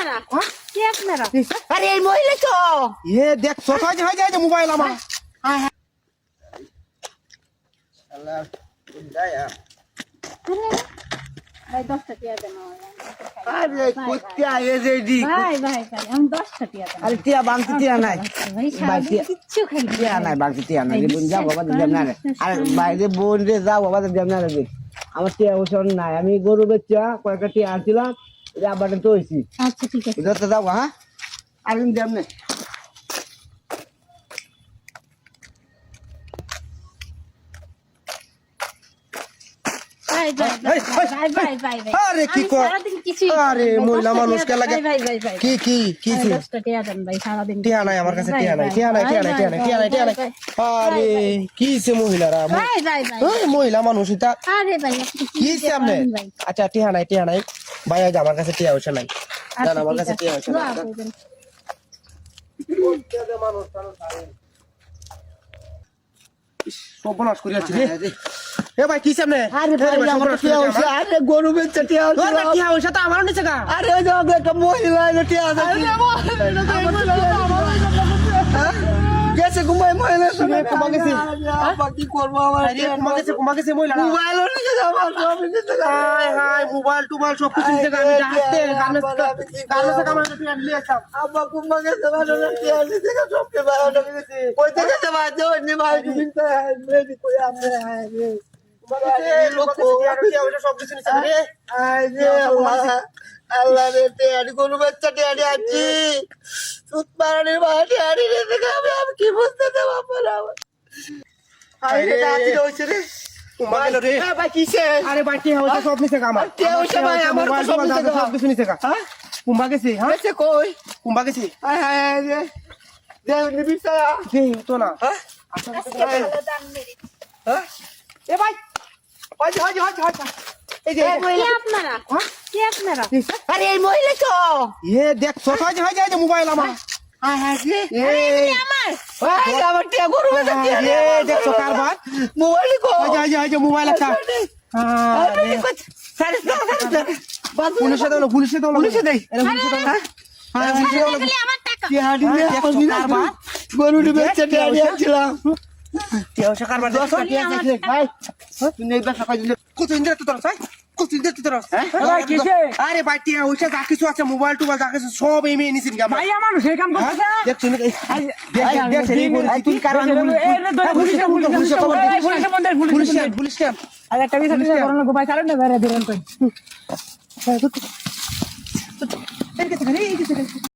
আপনারা কি আপনারা আরে এই মহিলা তো এ দেখ সকাল হয়ে যায় যে মোবাইল আমার আল্লাহ দয়া ভাই 10টা টিয়া দেন আরে কুত্তা এ রে দি ভাই ভাই ভাই আমি 10টা টিয়া দেন আরে টিয়া বাংতি টিয়া নাই ভাই সারাদিন কিচ্ছু খাই না টিয়া নাই বাংতি টিয়া নাই বোন যাও বাবা দেব না রে আরে বাইরে বোন রে যাও বাবা দেব না রে আমার টিয়া ওষুধ নাই আমি গরু বেচা কয়েকটা টিয়া আনছিলাম এটা আবার তো হইছি আচ্ছা ঠিক আছে এটা তো যাও হ্যাঁ আর আমি দেব না ভাই ভাই ভাই ভাই ভাই ভাই আরে কি কর সারাদিন কিছু আরে মহিলা মানুষ কে লাগে ভাই ভাই ভাই কি কি কি কি 10টা টিয়া দেন ভাই সারাদিন টিয়া নাই আমার কাছে টিয়া নাই আরে কি সে মহিলারা ভাই ভাই ভাই ওই মহিলা মানুষ এটা আরে ভাই আপনি কি সামনে ভাই আচ্ছা টিয়া নাই ভাই আজ আমার কাছে টিয়া হচ্ছে নাই জান আমার কাছে টিয়া হচ্ছে না সব বলাস করিয়াছি রে এ ভাই কি সামনে আরে ভাই আমার টিয়া হইছে আরে গরু বেচা টিয়া হইছে তোর টিয়া হইছে তো আমারও নিছে গা আরে ওই যে একটা মহিলা টিয়া আছে গেছে ঘুমাই মহিলা শুনে ঘুমা গেছে। আপা কি করবো আমার আরে কুমা গেছে মহিলা মোবাইল নিয়ে যাবো সব নিতে হাই হাই মোবাইল টোবাইল সব কিছু নিছে গা আমি হাতে গার্মেন্টস কামাতে টিয়া নিয়ে আসলাম আপা কুম্বা গেছে মানে টিয়া নিতে সব কে ভাই ওটা গেছে কই থেকে যাবা যে নি ভাই তুমি তো মেরি কই আপনি আয় রে সব কিছু নিছে রে আয় রে আল্লাহ রে টিয়ারি গরু বাচ্চা টিয়ারি আছি সুত মারানির ভাই টিয়ারি রে দেখে আমি কি বুঝতে দেব আপনারা আয় রে দাঁতি হইছে রে কুমা গেল রে ভাই কিসে আরে ভাই টিয়া হইছে সব নিছে গা আমার টিয়া হইছে ভাই আমার তো সব নিছে গা। সব কিছু নিছে গা হ্যাঁ কুমা গেছে হ্যাঁ গেছে কই কুমা গেছে আয় আয় রে দে নিবি সায়া কে তো না হ্যাঁ হ্যাঁ এ ভাই হয় এই যে কি আপনারা কি আপনারা আরে এই মহিলা তো এ দেখ সকাল হয়ে যায় যে মোবাইল আমার হ্যাঁ হ্যাঁ রে আমার ভাই আমার টিয়া গরু বেচা টিয়া এ দেখ সকাল বাদ মোবাইল কো হয় যে মোবাইল একটা আরে কত সাড়ে বাদ পুলিশে দাও পুলিশে দেই এটা পুলিশে দাও হ্যাঁ পুলিশে দাও খালি আমার টাকা টিয়ারি রে দেখ সকাল বাদ গরু বেচা টিয়ারি আছিলাম টিয়া সকাল বাদ ভাই তুই নেই বা সকাল দিলে কত ইন্দ্র তো তোর কত ইন্দ্র তো তোর ভাই কিসে আরে ভাই টিয়া ওইটা যা কিছু আছে মোবাইল টোবাইল যা কিছু সব এমে নিছিস গা ভাই আমার সেই কাম করতেছে দেখ তুই দেখ তুই কারণ পুলিশ আর একটা বিষয় করোনা গোপাই চালান না বেরে দিলেন কই